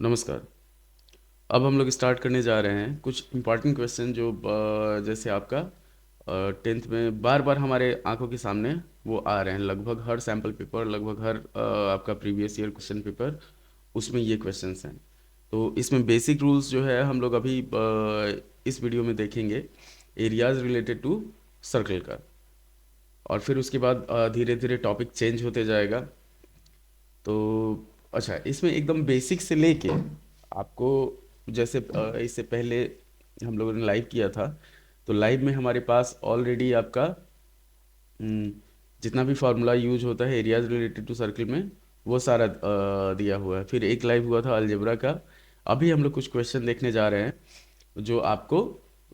नमस्कार। अब हम लोग स्टार्ट करने जा रहे हैं कुछ इम्पॉर्टेंट क्वेश्चन जो जैसे आपका टेंथ में बार बार हमारे आंखों के सामने वो आ रहे हैं। लगभग हर सैम्पल पेपर, लगभग हर आपका प्रीवियस ईयर क्वेश्चन पेपर, उसमें ये क्वेश्चंस हैं। तो इसमें बेसिक रूल्स जो है हम लोग अभी इस वीडियो में देखेंगे, एरियाज रिलेटेड टू सर्कल का। और फिर उसके बाद धीरे धीरे टॉपिक चेंज होते जाएगा। तो अच्छा, इसमें एकदम बेसिक से लेके आपको, जैसे इससे पहले हम लोगों ने लाइव किया था, तो लाइव में हमारे पास ऑलरेडी आपका हम्म, जितना भी फार्मूला यूज होता है एरियाज रिलेटेड टू सर्कल में, वो सारा दिया हुआ है। फिर एक लाइव हुआ था अलजेब्रा का। अभी हम लोग कुछ क्वेश्चन देखने जा रहे हैं जो आपको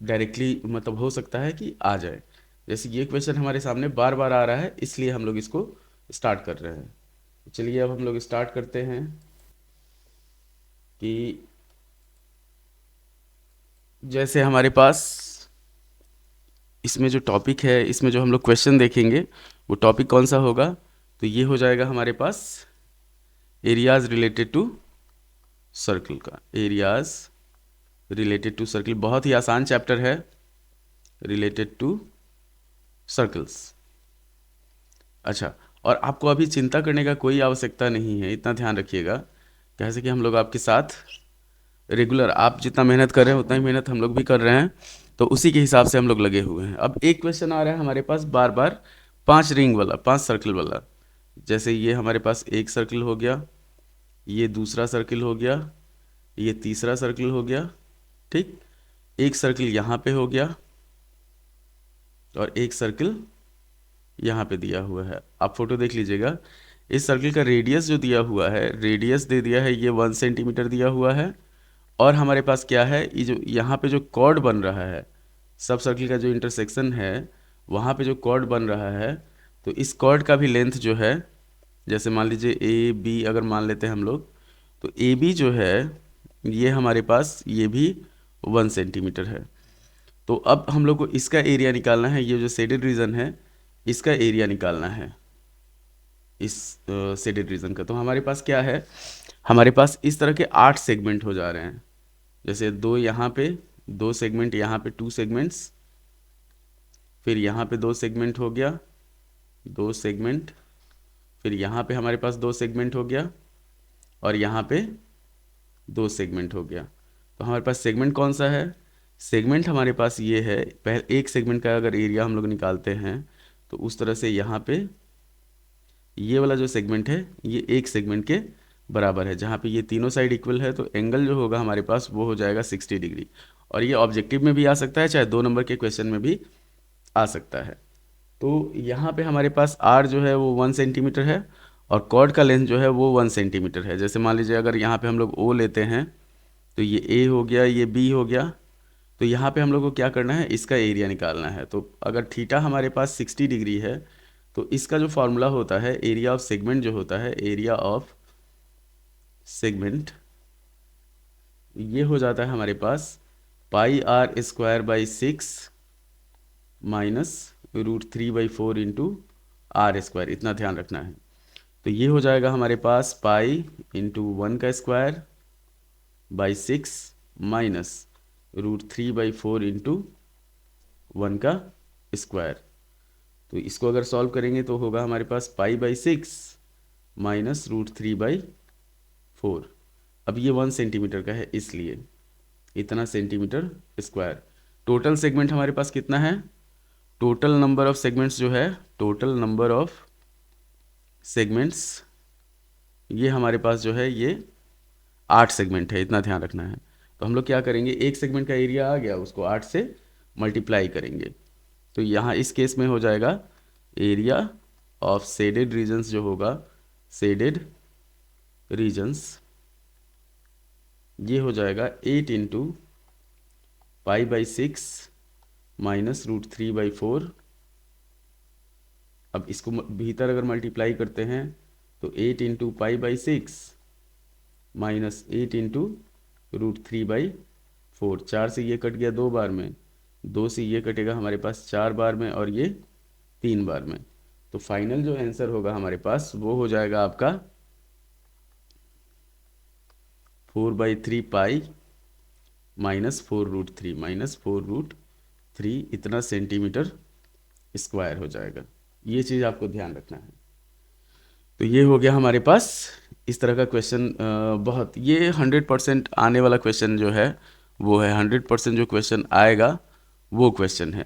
डायरेक्टली मतलब हो सकता है कि आ जाए। जैसे ये क्वेश्चन हमारे सामने बार बार आ रहा है, इसलिए हम लोग इसको स्टार्ट कर रहे हैं। चलिए अब हम लोग स्टार्ट करते हैं कि जैसे हमारे पास इसमें जो टॉपिक है, इसमें जो हम लोग क्वेश्चन देखेंगे, वो टॉपिक कौन सा होगा? तो ये हो जाएगा हमारे पास एरियाज रिलेटेड टू सर्कल का। एरियाज रिलेटेड टू सर्कल बहुत ही आसान चैप्टर है, रिलेटेड टू सर्कल्स। अच्छा, और आपको अभी चिंता करने का कोई आवश्यकता नहीं है, इतना ध्यान रखिएगा। कैसे कि हम लोग आपके साथ रेगुलर, आप जितना मेहनत कर रहे हैं उतना ही मेहनत हम लोग भी कर रहे हैं, तो उसी के हिसाब से हम लोग लगे हुए हैं। अब एक क्वेश्चन आ रहा है हमारे पास बार बार, 5 रिंग वाला, 5 सर्कल वाला। जैसे ये हमारे पास एक सर्कल हो गया, ये दूसरा सर्कल हो गया, ये तीसरा सर्कल हो गया, ठीक। एक सर्कल यहाँ पे हो गया और एक सर्कल यहाँ पे दिया हुआ है। आप फोटो देख लीजिएगा। इस सर्कल का रेडियस जो दिया हुआ है, रेडियस दे दिया है, ये 1 सेंटीमीटर दिया हुआ है। और हमारे पास क्या है, ये जो यहाँ पे जो कॉर्ड बन रहा है, सब सर्कल का जो इंटरसेक्शन है, वहाँ पे जो कॉर्ड बन रहा है, तो इस कॉर्ड का भी लेंथ जो है, जैसे मान लीजिए ए बी अगर मान लेते हैं हम लोग, तो ए बी जो है ये हमारे पास ये भी 1 सेंटीमीटर है। तो अब हम लोग को इसका एरिया निकालना है, ये जो शेडेड रीजन है इसका एरिया निकालना है, इस शेडेड रीजन का। तो हमारे पास क्या है, हमारे पास इस तरह के 8 सेगमेंट हो जा रहे हैं। जैसे दो यहाँ पे, 2 सेगमेंट यहाँ पे, 2 सेगमेंट्स, फिर यहाँ पे 2 सेगमेंट हो गया, 2 सेगमेंट, फिर यहाँ पे हमारे पास 2 सेगमेंट हो गया, और यहाँ पे 2 सेगमेंट हो गया। तो हमारे पास सेगमेंट कौन सा है? सेगमेंट हमारे पास ये है। पहले एक सेगमेंट का अगर एरिया हम लोग निकालते हैं, तो उस तरह से यहाँ पे ये वाला जो सेगमेंट है ये एक सेगमेंट के बराबर है। जहाँ पे ये तीनों साइड इक्वल है, तो एंगल जो होगा हमारे पास वो हो जाएगा 60 डिग्री। और ये ऑब्जेक्टिव में भी आ सकता है, चाहे 2 नंबर के क्वेश्चन में भी आ सकता है। तो यहाँ पे हमारे पास आर जो है वो 1 सेंटीमीटर है, और कॉर्ड का लेंथ जो है वो 1 सेंटीमीटर है। जैसे मान लीजिए अगर यहाँ पे हम लोग ओ लेते हैं, तो ये ए हो गया, ये बी हो गया। तो यहाँ पे हम लोग को क्या करना है, इसका एरिया निकालना है। तो अगर थीटा हमारे पास 60 डिग्री है, तो इसका जो फॉर्मूला होता है एरिया ऑफ सेगमेंट, जो होता है एरिया ऑफ सेगमेंट, ये हो जाता है हमारे पास πr² / 6 माइनस √3/4 × r²। इतना ध्यान रखना है। तो ये हो जाएगा हमारे पास पाई इंटू 1² / 6 माइनस √3/4 × 1²। तो इसको अगर सॉल्व करेंगे तो होगा हमारे पास π/6 माइनस √3/4। अब ये 1 सेंटीमीटर का है, इसलिए इतना सेंटीमीटर स्क्वायर। टोटल सेगमेंट हमारे पास कितना है? टोटल नंबर ऑफ सेगमेंट्स जो है, टोटल नंबर ऑफ सेगमेंट्स, ये हमारे पास जो है ये 8 सेगमेंट है, इतना ध्यान रखना है। तो हम लोग क्या करेंगे, एक सेगमेंट का एरिया आ गया, उसको 8 से मल्टीप्लाई करेंगे। तो यहाँ इस केस में हो जाएगा एरिया ऑफ शेडेड रीजन्स जो होगा, शेडेड रीजन्स, ये हो जाएगा 8 × π/6 माइनस √3/4। अब इसको भीतर अगर मल्टीप्लाई करते हैं, तो 8 × π/6 माइनस 8 × √3/4। 4 से ये कट गया 2 बार में, 2 से ये कटेगा हमारे पास 4 बार में, और ये 3 बार में। तो फाइनल जो आंसर होगा हमारे पास वो हो जाएगा आपका 4/3 पाई -4√3 इतना सेंटीमीटर स्क्वायर हो जाएगा। ये चीज़ आपको ध्यान रखना है। तो ये हो गया हमारे पास इस तरह का क्वेश्चन। बहुत ये 100% आने वाला क्वेश्चन जो है वो है 100% जो क्वेश्चन आएगा वो क्वेश्चन है।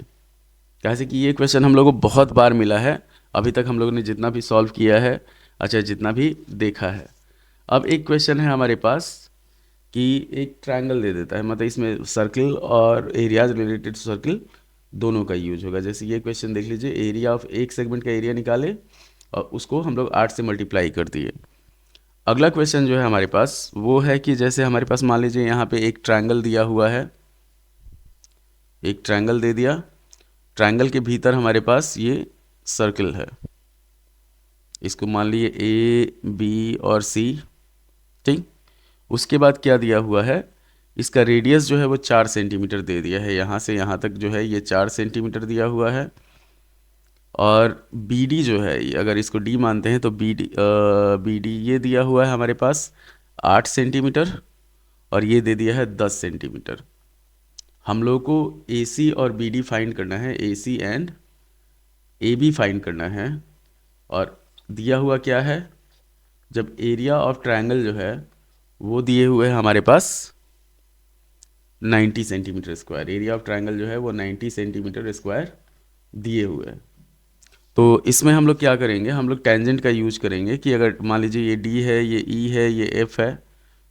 कैसे कि ये क्वेश्चन हम लोगों को बहुत बार मिला है अभी तक, हम लोगों ने जितना भी सॉल्व किया है, अच्छा जितना भी देखा है। अब एक क्वेश्चन है हमारे पास कि एक ट्रायंगल दे देता है, मतलब इसमें सर्किल और एरियाज रिलेटेड टू सर्किल दोनों का यूज होगा। जैसे ये क्वेश्चन देख लीजिए, एरिया ऑफ एक सेगमेंट का एरिया निकाले और उसको हम लोग 8 से मल्टीप्लाई कर दिए। अगला क्वेश्चन जो है हमारे पास वो है कि जैसे हमारे पास मान लीजिए यहाँ पे एक ट्रायंगल दिया हुआ है, एक ट्रायंगल दे दिया, ट्रायंगल के भीतर हमारे पास ये सर्किल है, इसको मान लीजिए ए बी और सी, ठीक। उसके बाद क्या दिया हुआ है, इसका रेडियस जो है वो 4 सेंटीमीटर दे दिया है, यहाँ से यहाँ तक जो है ये 4 सेंटीमीटर दिया हुआ है। और बी डी जो है, अगर इसको डी मानते हैं तो बी डी ये दिया हुआ है हमारे पास 8 सेंटीमीटर और ये दे दिया है 10 सेंटीमीटर। हम लोग को ए सी और बी डी फाइंड करना है, ए सी एंड ए बी फाइंड करना है। और दिया हुआ क्या है, जब एरिया ऑफ ट्रायंगल जो है वो दिए हुए हैं हमारे पास 90 centimetre square, area of triangle जो है वो 90 सेंटीमीटर स्क्वायर दिए हुए हैं। तो इसमें हम लोग क्या करेंगे, हम लोग टेंजेंट का यूज करेंगे कि अगर मान लीजिए ये डी है, ये ई है, ये एफ है,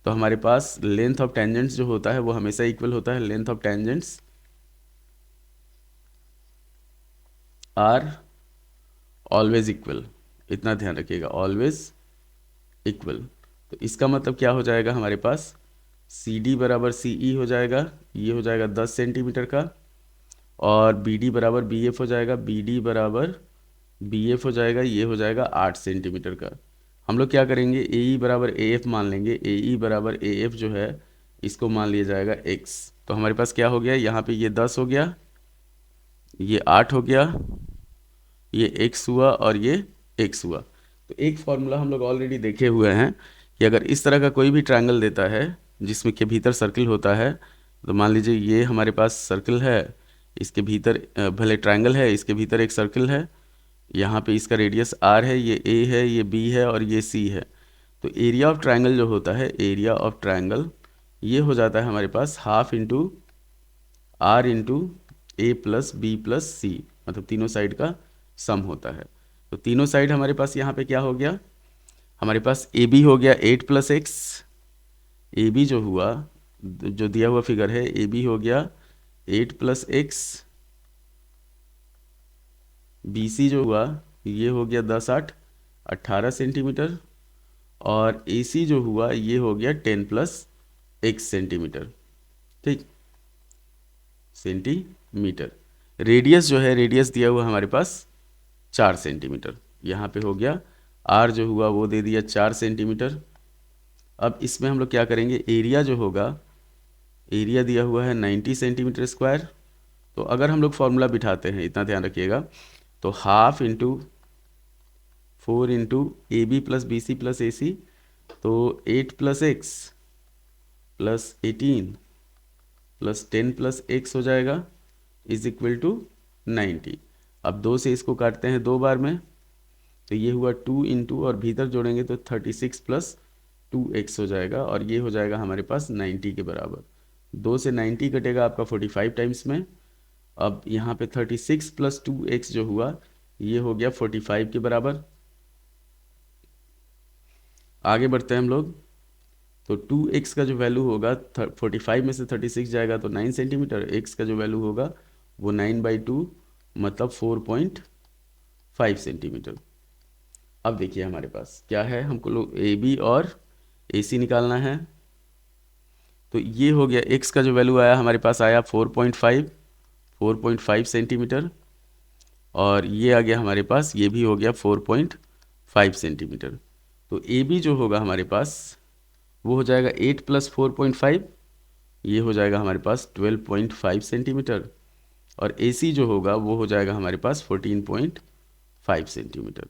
तो हमारे पास लेंथ ऑफ टेंजेंट्स जो होता है वो हमेशा इक्वल होता है। Length of tangents are always equal, इतना ध्यान रखिएगा, ऑलवेज इक्वल। तो इसका मतलब क्या हो जाएगा, हमारे पास सी डी बराबर सी ई हो जाएगा, ये हो जाएगा 10 सेंटीमीटर का, और बी डी बराबर बी एफ हो जाएगा, बी डी बराबर बी एफ हो जाएगा, ये हो जाएगा 8 सेंटीमीटर का। हम लोग क्या करेंगे, ए ई बराबर ए एफ मान लेंगे, ए ई बराबर ए एफ जो है इसको मान लिया जाएगा एक्स। तो हमारे पास क्या हो गया, यहाँ पे ये 10 हो गया, ये 8 हो गया, ये एक्स हुआ और ये एक्स हुआ। तो एक फॉर्मूला हम लोग ऑलरेडी देखे हुए हैं कि अगर इस तरह का कोई भी ट्रायंगल देता है जिसमें के भीतर सर्किल होता है, तो मान लीजिए ये हमारे पास सर्किल है, इसके भीतर भले ट्रायंगल है, इसके भीतर एक सर्किल है, यहाँ पे इसका रेडियस आर है, ये ए है, ये बी है और ये सी है। तो एरिया ऑफ ट्रायंगल जो होता है, एरिया ऑफ ट्रायंगल ये हो जाता है हमारे पास half into R into A plus B plus C, मतलब तीनों साइड का सम होता है। तो तीनों साइड हमारे पास यहाँ पे क्या हो गया, हमारे पास ए बी हो गया 8 + x, ए बी जो हुआ, जो दिया हुआ फिगर है, ए बी हो गया 8 + x, बी सी जो हुआ ये हो गया 10 8 18 सेंटीमीटर, और ए सी जो हुआ ये हो गया 10 + x सेंटीमीटर, ठीक, सेंटीमीटर। रेडियस जो है, रेडियस दिया हुआ हमारे पास 4 सेंटीमीटर, यहाँ पे हो गया, आर जो हुआ वो दे दिया 4 सेंटीमीटर। अब इसमें हम लोग क्या करेंगे, एरिया जो होगा, एरिया दिया हुआ है 90 सेंटीमीटर स्क्वायर। तो अगर हम लोग फॉर्मूला बिठाते हैं, इतना ध्यान रखिएगा, तो half into 4 into A B plus B C plus A C, तो 8 + x प्लस 18 प्लस 10 + x हो जाएगा इज इक्वल टू 90। अब 2 से इसको काटते हैं 2 बार में, तो ये हुआ 2 इंटू, और भीतर जोड़ेंगे तो 36 + 2x हो जाएगा, और ये हो जाएगा हमारे पास 90 के बराबर। 2 से 90 कटेगा आपका 45 टाइम्स में। अब यहाँ पे 36 + 2x जो हुआ ये हो गया 45 के बराबर। आगे बढ़ते हैं हम लोग, तो 2x का जो वैल्यू होगा, 45 में से 36 जाएगा तो 9 सेंटीमीटर, x का जो वैल्यू होगा वो 9/2 मतलब 4.5 सेंटीमीटर। अब देखिए हमारे पास क्या है, हमको लोग ए बी और ए सी निकालना है। तो ये हो गया, x का जो वैल्यू आया हमारे पास आया 4.5 सेंटीमीटर, और ये आ गया हमारे पास, ये भी हो गया 4.5 सेंटीमीटर। तो ए बी जो होगा हमारे पास वो हो जाएगा 8 + 4.5, ये हो जाएगा हमारे पास 12.5 सेंटीमीटर, और ए सी जो होगा वो हो जाएगा हमारे पास 14.5 सेंटीमीटर।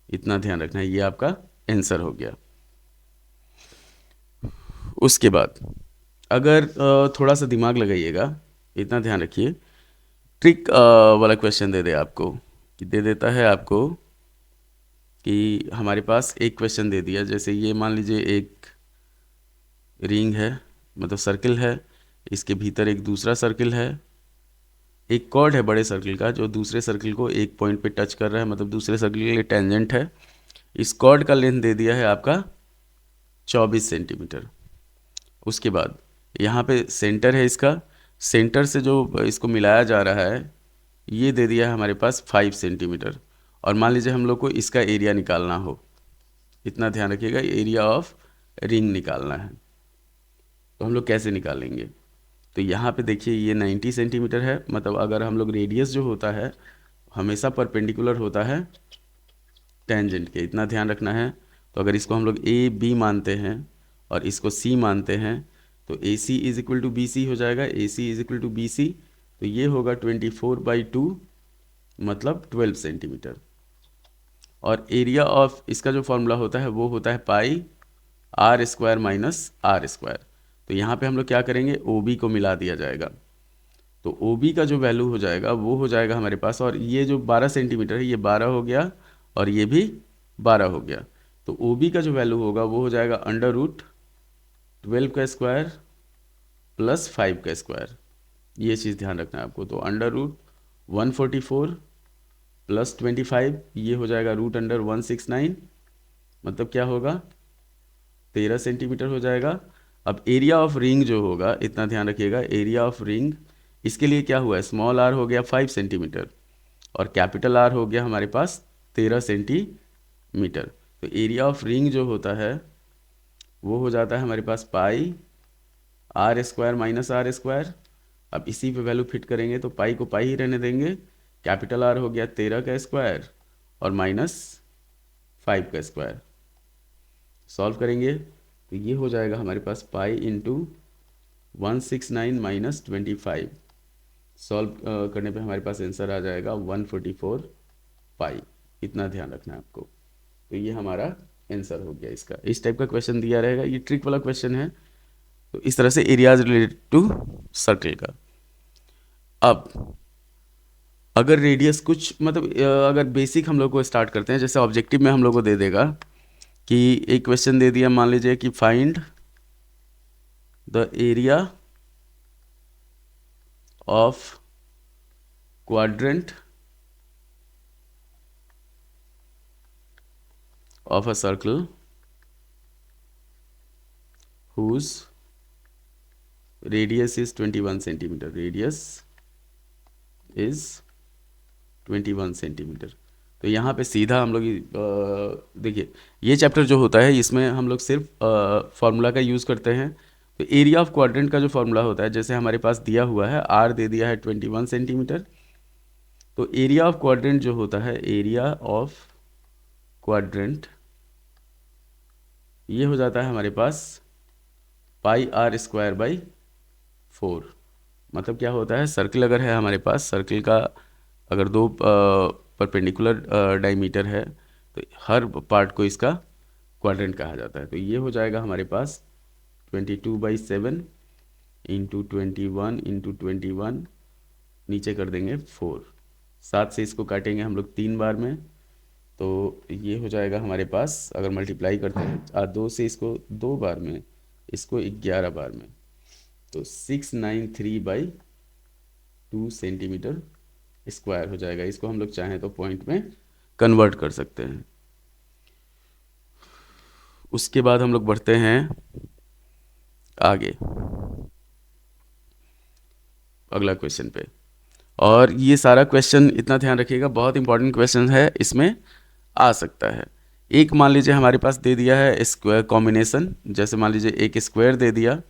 इतना ध्यान रखना है, ये आपका आंसर हो गया। उसके बाद अगर थोड़ा सा दिमाग लगाइएगा, इतना ध्यान रखिए, ट्रिक वाला क्वेश्चन दे दे आपको, कि दे देता है आपको कि हमारे पास एक क्वेश्चन दे दिया, जैसे ये मान लीजिए एक रिंग है, मतलब सर्किल है, इसके भीतर एक दूसरा सर्किल है, एक कॉर्ड है बड़े सर्किल का जो दूसरे सर्किल को एक पॉइंट पे टच कर रहा है, मतलब दूसरे सर्किल के लिए टेंजेंट है। इस कॉर्ड का लेंथ दे दिया है आपका 24 सेंटीमीटर। उसके बाद यहाँ पे सेंटर है इसका, सेंटर से जो इसको मिलाया जा रहा है ये दे दिया है हमारे पास 5 सेंटीमीटर। और मान लीजिए हम लोग को इसका एरिया निकालना हो, इतना ध्यान रखिएगा, एरिया ऑफ रिंग निकालना है, तो हम लोग कैसे निकालेंगे? तो यहाँ पे देखिए ये 90 सेंटीमीटर है, मतलब अगर हम लोग रेडियस जो होता है हमेशा परपेंडिकुलर होता है टेंजेंट के, इतना ध्यान रखना है। तो अगर इसको हम लोग ए बी मानते हैं और इसको सी मानते हैं, तो A C is equal to B C हो जाएगा, A C is equal to B C, तो ये होगा 24/2, मतलब 12 सेंटीमीटर। और एरिया ऑफ इसका जो फॉर्मूला होता है वो होता है pi R square minus R square. तो यहाँ पे हम लोग क्या करेंगे, ओ बी को मिला दिया जाएगा, तो ओ बी का जो वैल्यू हो जाएगा वो हो जाएगा हमारे पास, और ये जो 12 सेंटीमीटर है ये 12 हो गया और ये भी 12 हो गया, तो ओ बी का जो वैल्यू होगा वो हो जाएगा √12 का स्क्वायर प्लस 5 का स्क्वायर। ये चीज़ ध्यान रखना है आपको। तो √144 प्लस 25, ये हो जाएगा √169, मतलब क्या होगा 13 सेंटीमीटर हो जाएगा। अब एरिया ऑफ रिंग जो होगा, इतना ध्यान रखिएगा, एरिया ऑफ रिंग इसके लिए क्या हुआ है, स्मॉल आर हो गया 5 सेंटीमीटर और कैपिटल आर हो गया हमारे पास 13 सेंटीमीटर। तो एरिया ऑफ रिंग जो होता है वो हो जाता है हमारे पास pi R square minus R square. अब इसी पे वैल्यू फिट करेंगे तो पाई को पाई ही रहने देंगे, कैपिटल आर हो गया 13 का स्क्वायर और माइनस 5 का स्क्वायर। सॉल्व करेंगे तो ये हो जाएगा हमारे पास पाई इंटू 169 माइनस 25। सॉल्व करने पे हमारे पास आंसर आ जाएगा 144 पाई, इतना ध्यान रखना है आपको। तो ये हमारा आंसर हो गया इसका। इस टाइप का क्वेश्चन दिया रहेगा, ये ट्रिक वाला क्वेश्चन है। तो इस तरह से एरियाज रिलेटेड टू सर्कल का। अब अगर रेडियस कुछ मतलब अगर बेसिक हम लोग को स्टार्ट करते हैं, जैसे ऑब्जेक्टिव में हम लोग को दे देगा कि एक क्वेश्चन दे दिया, मान लीजिए कि find the area of quadrant of a circle whose radius is 21 centimeter, radius is 21 centimetre. तो यहाँ पे सीधा हम लोग देखिए, ये चैप्टर जो होता है इसमें हम लोग सिर्फ फार्मूला का यूज़ करते हैं। तो एरिया ऑफ क्वाड्रेंट का जो फार्मूला होता है, जैसे हमारे पास दिया हुआ है आर दे दिया है 21 सेंटीमीटर, तो एरिया ऑफ क्वाड्रेंट जो होता है, एरिया ऑफ क्वाड्रेंट ये हो जाता है हमारे पास पाई आर स्क्वायर बाई 4। मतलब क्या होता है, सर्किल अगर है हमारे पास, सर्किल का अगर दो परपेंडिकुलर डायमीटर है तो हर पार्ट को इसका क्वाड्रेंट कहा जाता है। तो ये हो जाएगा हमारे पास 22/7 इंटू 21 इंटू 21, नीचे कर देंगे 4, 7 से इसको काटेंगे हम लोग 3 बार में, तो ये हो जाएगा हमारे पास, अगर मल्टीप्लाई करते हैं 2 से इसको 2 बार में, इसको 11 बार में, तो 693/2 सेंटीमीटर स्क्वायर हो जाएगा। इसको हम लोग चाहें तो पॉइंट में कन्वर्ट कर सकते हैं। उसके बाद हम लोग बढ़ते हैं आगे अगला क्वेश्चन पे। और ये सारा क्वेश्चन इतना ध्यान रखिएगा, बहुत इंपॉर्टेंट क्वेश्चन है, इसमें आ सकता है। एक मान लीजिए हमारे पास दे दिया है स्क्वायर कॉम्बिनेशन, जैसे मान लीजिए एक स्क्वायर दे दिया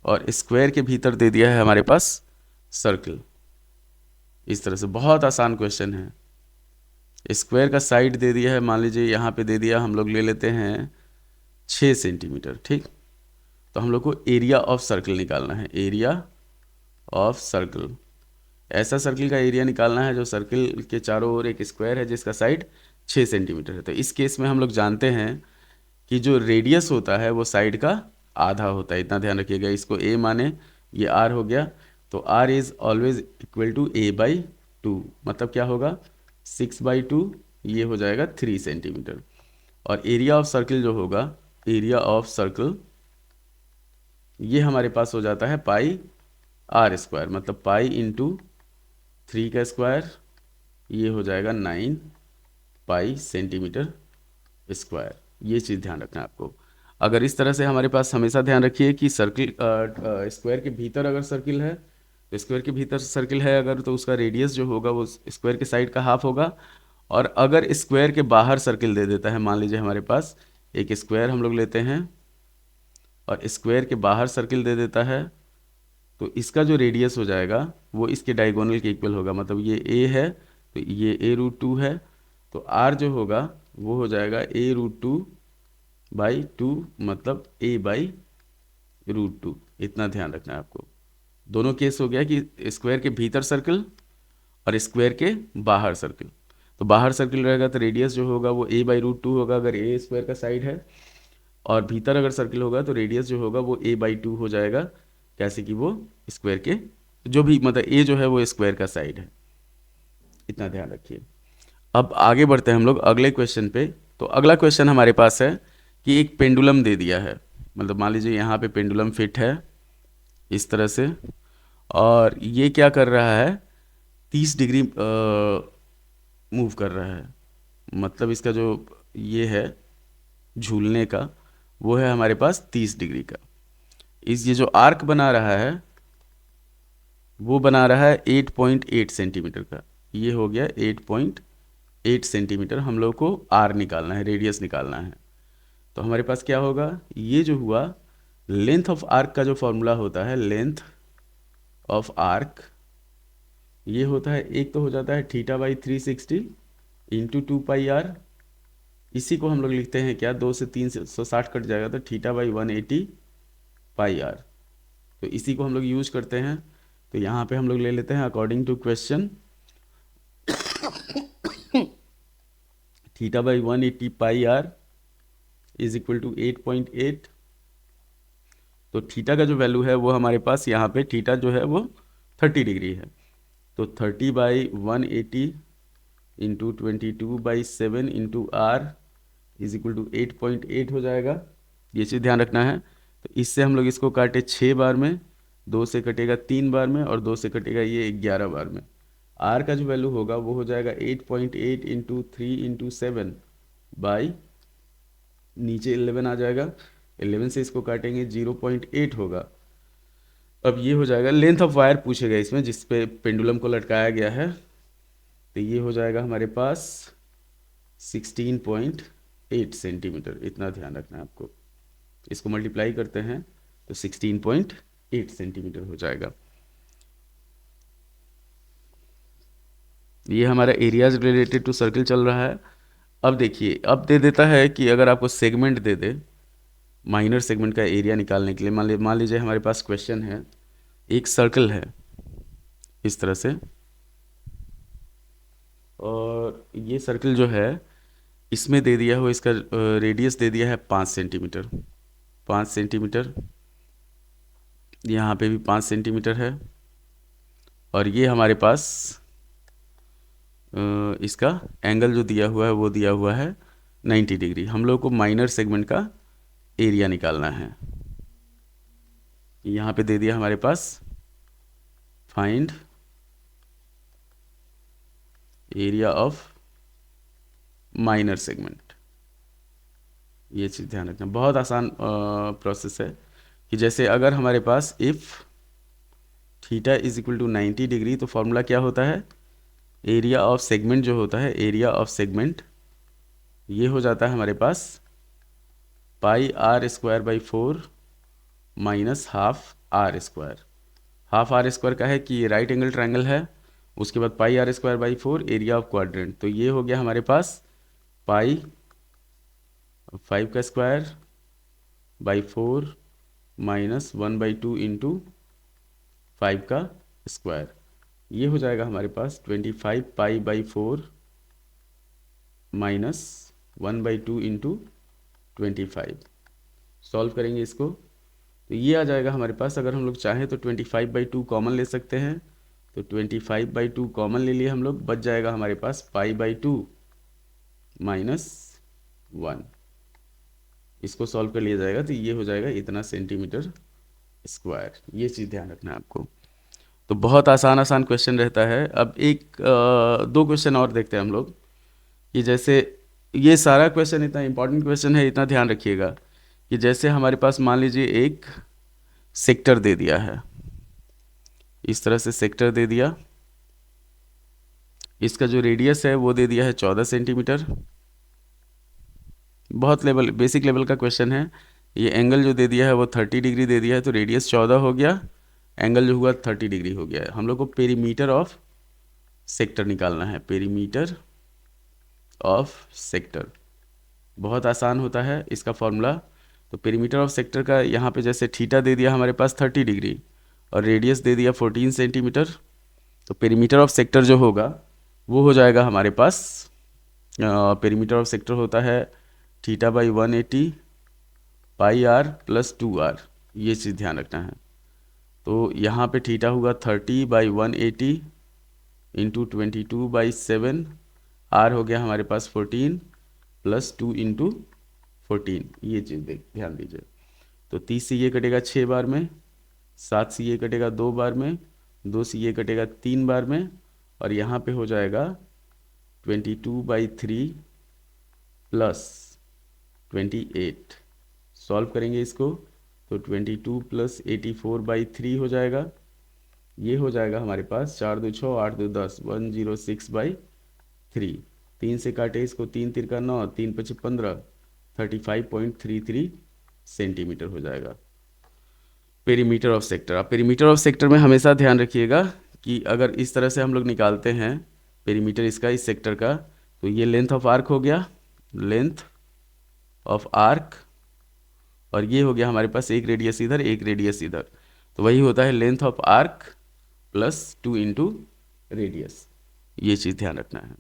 और स्क्वायर के भीतर दे दिया है हमारे पास सर्कल। इस तरह से बहुत आसान क्वेश्चन है। स्क्वायर का साइड दे दिया है, मान लीजिए यहाँ पे दे दिया, हम लोग ले लेते हैं 6 सेंटीमीटर, ठीक। तो हम लोग को एरिया ऑफ सर्कल निकालना है, एरिया ऑफ सर्कल। ऐसा सर्कल का एरिया निकालना है जो सर्कल के चारों ओर एक स्क्वायर है जिसका साइड 6 सेंटीमीटर है। तो इस केस में हम लोग जानते हैं कि जो रेडियस होता है वो साइड का आधा होता है, इतना ध्यान रखिएगा। इसको a माने, ये r हो गया, तो r is always equal to a/2। मतलब क्या होगा, 6/2, ये हो जाएगा 3 सेंटीमीटर। और एरिया ऑफ सर्किल जो होगा, एरिया ऑफ सर्कल, ये हमारे पास हो जाता है पाई आर स्क्वायर, मतलब पाई इंटू 3 का स्क्वायर, ये हो जाएगा 9 पाई सेंटीमीटर स्क्वायर। ये चीज़ ध्यान रखना है आपको। अगर इस तरह से हमारे पास, हमेशा ध्यान रखिए कि सर्किल, स्क्वायर के भीतर अगर सर्किल है, तो स्क्वायर के भीतर सर्किल है अगर, तो उसका रेडियस जो होगा वो स्क्वायर के साइड का हाफ होगा। और अगर स्क्वायर के बाहर सर्किल दे देता है, मान लीजिए हमारे पास एक स्क्वायर हम लोग लेते हैं और स्क्वायर के बाहर सर्किल दे देता है, तो इसका जो रेडियस हो जाएगा वो इसके डायगोनल के इक्वल होगा। मतलब ये a है तो ये a√2 है, तो r जो होगा वो हो जाएगा a√2/2, मतलब a/√2। इतना ध्यान रखना है आपको। दोनों केस हो गया कि स्क्वायर के भीतर सर्कल और स्क्वायर के बाहर सर्कल। तो बाहर सर्कल रहेगा तो रेडियस जो होगा वो a/√2 होगा, अगर a स्क्वायर का साइड है। और भीतर अगर सर्कल होगा तो रेडियस जो होगा वो a/2 हो जाएगा, कैसे कि वो स्क्वायर के, जो भी मतलब a जो है वो स्क्वायर का साइड है। इतना ध्यान रखिए। अब आगे बढ़ते हैं हम लोग अगले क्वेश्चन पे। तो अगला क्वेश्चन हमारे पास है कि एक पेंडुलम दे दिया है, मतलब मान लीजिए यहाँ पे पेंडुलम फिट है इस तरह से, और ये क्या कर रहा है, 30 डिग्री मूव कर रहा है। मतलब इसका जो ये है झूलने का, वो है हमारे पास 30 डिग्री का। इस ये जो आर्क बना रहा है वो बना रहा है 8.8 सेंटीमीटर का। ये हो गया 8.8 सेंटीमीटर। हम लोग को आर निकालना है, रेडियस निकालना है। तो हमारे पास क्या होगा, ये जो हुआ, लेंथ ऑफ आर्क का जो फॉर्मूला होता है, लेंथ ऑफ आर्क, ये होता है, एक तो हो जाता है θ/360 इंटू 2πr। इसी को हम लोग लिखते हैं क्या, 2 से 360 कट जाएगा तो θ/180 πr। तो इसी को हम लोग यूज करते हैं। तो यहाँ पे हम लोग ले लेते हैं according to question θ/180 πr is equal to 8.8। तो थीटा का जो वैल्यू है वो हमारे पास यहाँ पे, थीटा जो है वो 30 डिग्री है, तो 30/180 into 22/7 into r is equal to 8.8 हो जाएगा। ये चीज़ ध्यान रखना है। तो इससे हम लोग इसको काटे 6 बार में, 2 से कटेगा 3 बार में, और 2 से कटेगा ये 11 बार में। आर का जो वैल्यू होगा वो हो जाएगा 8.8 इंटू 3 इंटू 7 बाई, नीचे 11 आ जाएगा, 11 से इसको काटेंगे 0.8 होगा। अब ये हो जाएगा, लेंथ ऑफ वायर पूछेगा इसमें जिस पे पेंडुलम को लटकाया गया है, तो ये हो जाएगा हमारे पास 16.8 सेंटीमीटर। इतना ध्यान रखना है आपको। इसको मल्टीप्लाई करते हैं तो 16.8 सेंटीमीटर हो जाएगा। ये हमारा एरियाज रिलेटेड टू सर्कल चल रहा है। अब देखिए, अब दे देता है कि अगर आपको सेगमेंट दे दे, माइनर सेगमेंट का एरिया निकालने के लिए, मान लीजिए हमारे पास क्वेश्चन है, एक सर्कल है इस तरह से, और ये सर्कल जो है इसमें दे दिया हो, इसका रेडियस दे दिया है 5 सेंटीमीटर, 5 सेंटीमीटर, यहाँ पे भी 5 सेंटीमीटर है, और ये हमारे पास इसका एंगल जो दिया हुआ है वो दिया हुआ है 90 डिग्री। हम लोग को माइनर सेगमेंट का एरिया निकालना है। यहाँ पे दे दिया हमारे पास, find area of minor segment. ये चीज़ ध्यान रखना, बहुत आसान प्रोसेस है। कि जैसे अगर हमारे पास if theta is equal to 90 degree, तो फॉर्मूला क्या होता है, एरिया ऑफ सेगमेंट जो होता है, एरिया ऑफ सेगमेंट, ये हो जाता है हमारे पास πr²/4 minus half r square. Half r square का है कि ये राइट एंगल ट्रायंगल है, उसके बाद πr²/4 एरिया ऑफ क्वाड्रेंट। तो ये हो गया हमारे पास पाई 5 का स्क्वायर बाई 4 माइनस 1/2 इंटू 5 का स्क्वायर। ये हो जाएगा हमारे पास 25 π/4 माइनस 1/2 इंटू 25। सॉल्व करेंगे इसको तो ये आ जाएगा हमारे पास। अगर हम लोग चाहें तो 25/2 कॉमन ले सकते हैं, तो 25/2 कॉमन ले लिए हम लोग, बच जाएगा हमारे पास π/2 -1। इसको सॉल्व कर लिया जाएगा तो ये हो जाएगा इतना सेंटीमीटर स्क्वायर। ये चीज़ ध्यान रखना है आपको। तो बहुत आसान आसान क्वेश्चन रहता है। अब दो क्वेश्चन और देखते हैं हम लोग कि जैसे ये सारा क्वेश्चन इतना इंपॉर्टेंट क्वेश्चन है, इतना ध्यान रखिएगा कि जैसे हमारे पास मान लीजिए एक सेक्टर दे दिया है, इस तरह से सेक्टर दे दिया, इसका जो रेडियस है वो दे दिया है 14 सेंटीमीटर। बहुत बेसिक लेवल का क्वेश्चन है। ये एंगल जो दे दिया है वो 30 डिग्री दे दिया है, तो रेडियस 14 हो गया, एंगल जो हुआ 30 डिग्री हो गया है। हम लोग को पेरीमीटर ऑफ सेक्टर निकालना है, पेरीमीटर ऑफ सेक्टर। बहुत आसान होता है इसका फॉर्मूला। तो पेरीमीटर ऑफ सेक्टर का यहाँ पे जैसे थीटा दे दिया हमारे पास 30 डिग्री और रेडियस दे दिया 14 सेंटीमीटर, तो पेरीमीटर ऑफ सेक्टर जो होगा वो हो जाएगा हमारे पास, पेरीमीटर ऑफ सेक्टर होता है θ/180 πr + 2r। ये चीज़ ध्यान रखना है। तो यहाँ पे थीटा हुआ 30/180 इंटू 22/7, आर हो गया हमारे पास 14 + 2 इंटू 14। ये चीज़ ध्यान दीजिए। तो 30 से ये कटेगा 6 बार में, 7 से ये कटेगा 2 बार में, 2 से ये कटेगा 3 बार में, और यहाँ पे हो जाएगा 22/3 + 28। सॉल्व करेंगे इसको तो 22 + 84/3 हो जाएगा। ये हो जाएगा हमारे पास 4 2 6 8 2 10 106/3। 3 से काटे इसको, 3 तिरका 9, 3 × 5 15, 35.33 सेंटीमीटर हो जाएगा पेरीमीटर ऑफ सेक्टर। आप पेरीमीटर ऑफ सेक्टर में हमेशा ध्यान रखिएगा कि अगर इस तरह से हम लोग निकालते हैं पेरीमीटर इसका, इस सेक्टर का, तो ये लेंथ ऑफ आर्क हो गया, लेंथ ऑफ आर्क, और ये हो गया हमारे पास एक रेडियस इधर, एक रेडियस इधर, तो वही होता है length of arc + 2 into radius. ये चीज़ ध्यान रखना है।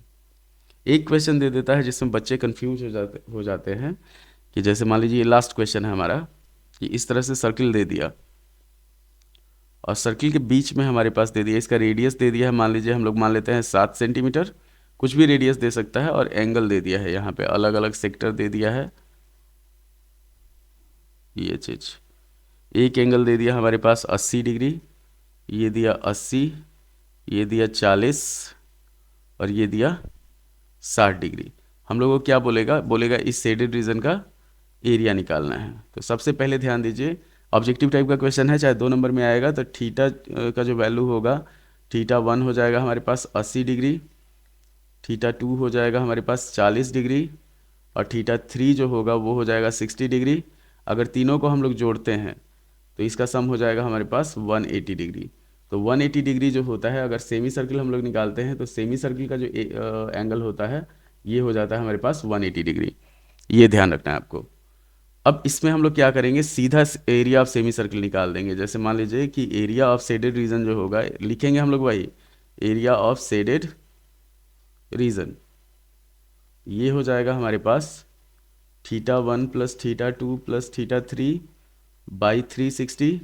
एक क्वेश्चन दे देता है जिसमें बच्चे कंफ्यूज हो जाते हैं कि जैसे मान लीजिए ये लास्ट क्वेश्चन है हमारा कि इस तरह से सर्किल दे दिया और सर्किल के बीच में हमारे पास दे दिया, इसका रेडियस दे दिया है, मान लीजिए हम लोग मान लेते हैं 7 सेंटीमीटर, कुछ भी रेडियस दे सकता है, और एंगल दे दिया है, यहाँ पे अलग अलग सेक्टर दे दिया है। ये चीज़, एक एंगल दे दिया हमारे पास 80 डिग्री, ये दिया 80, ये दिया 40, और ये दिया 60 डिग्री। हम लोगों को क्या बोलेगा इस शेडेड रीजन का एरिया निकालना है। तो सबसे पहले ध्यान दीजिए, ऑब्जेक्टिव टाइप का क्वेश्चन है, चाहे 2 नंबर में आएगा, तो थीटा का जो वैल्यू होगा, θ1 हो जाएगा हमारे पास 80 डिग्री, θ2 हो जाएगा हमारे पास 40 डिग्री, और θ3 जो होगा वो हो जाएगा 60 डिग्री। अगर तीनों को हम लोग जोड़ते हैं तो इसका सम हो जाएगा हमारे पास 180 डिग्री। तो 180 डिग्री जो होता है, अगर सेमी सर्किल हम लोग निकालते हैं तो सेमी सर्किल का जो एंगल होता है ये हो जाता है हमारे पास 180 डिग्री। ये ध्यान रखना है आपको। अब इसमें हम लोग क्या करेंगे, सीधा एरिया ऑफ सेमी सर्किल निकाल देंगे। जैसे मान लीजिए कि एरिया ऑफ शेडेड रीजन जो होगा, लिखेंगे हम लोग वही एरिया ऑफ शेडेड रीजन, ये हो जाएगा हमारे पास θ1 + θ2 + θ3/360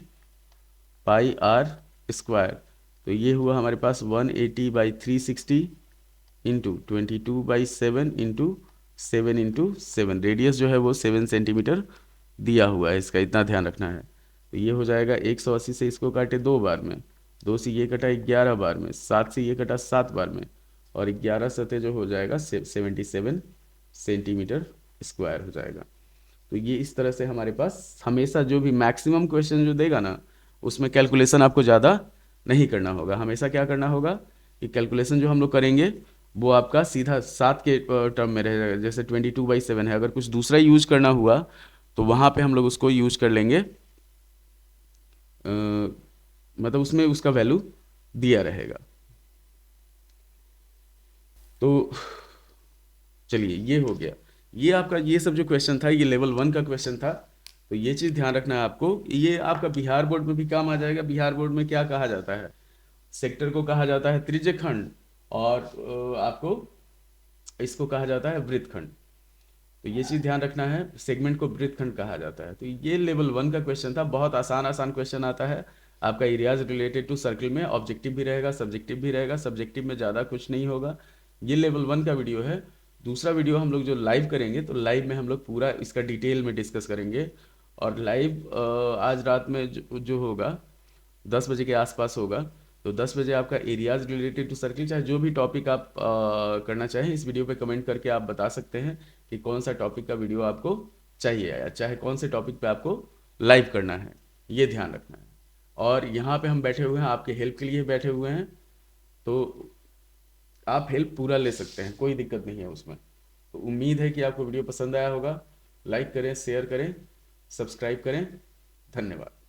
πr²। तो ये हुआ हमारे पास 180/360 इंटू 22/7 इंटू 7 इंटू 7। रेडियस जो है वो 7 सेंटीमीटर दिया हुआ है, इसका इतना ध्यान रखना है। तो ये हो जाएगा 180 से इसको काटे 2 बार में, 2 से ये कटा 11 बार में, 7 से ये कटा 7 बार में, और 11 सतह जो हो जाएगा 77 सेंटीमीटर स्क्वायर हो जाएगा। तो ये इस तरह से हमारे पास हमेशा जो भी मैक्सिमम क्वेश्चन जो देगा ना, उसमें कैलकुलेशन आपको ज़्यादा नहीं करना होगा। हमेशा क्या करना होगा कि कैलकुलेशन जो हम लोग करेंगे वो आपका सीधा 7 के टर्म में रहेगा। जैसे 22/7 है, अगर कुछ दूसरा यूज करना हुआ तो वहाँ पे हम लोग उसको यूज कर लेंगे, मतलब उसमें उसका वैल्यू दिया रहेगा। तो चलिए ये हो गया, ये आपका ये सब जो क्वेश्चन था ये लेवल 1 का क्वेश्चन था। तो ये चीज़ ध्यान रखना है आपको, ये आपका बिहार बोर्ड में भी काम आ जाएगा। बिहार बोर्ड में क्या कहा जाता है, सेक्टर को कहा जाता है त्रिज्यखंड, और आपको इसको कहा जाता है वृत्तखंड। तो ये चीज़ ध्यान रखना है। सेगमेंट को वृत्तखंड कहा जाता है। तो ये लेवल 1 का क्वेश्चन था। बहुत आसान आसान क्वेश्चन आता है आपका एरियाज रिलेटेड टू सर्कल में। ऑब्जेक्टिव भी रहेगा, सब्जेक्टिव भी रहेगा। सब्जेक्टिव में ज़्यादा कुछ नहीं होगा। ये लेवल 1 का वीडियो है। दूसरा वीडियो हम लोग जो लाइव करेंगे, तो लाइव में हम लोग पूरा इसका डिटेल में डिस्कस करेंगे। और लाइव आज रात में जो होगा 10 बजे के आसपास होगा। तो 10 बजे आपका एरियाज रिलेटेड टू सर्किल, चाहे जो भी टॉपिक आप करना चाहें, इस वीडियो पे कमेंट करके आप बता सकते हैं कि कौन सा टॉपिक का वीडियो आपको चाहिए, या चाहे कौन से टॉपिक पे आपको लाइव करना है। ये ध्यान रखना है। और यहाँ पे हम बैठे हुए हैं, आपके हेल्प के लिए बैठे हुए हैं। तो आप हेल्प पूरा ले सकते हैं, कोई दिक्कत नहीं है उसमें। तो उम्मीद है कि आपको वीडियो पसंद आया होगा। लाइक करें, शेयर करें, सब्सक्राइब करें। धन्यवाद।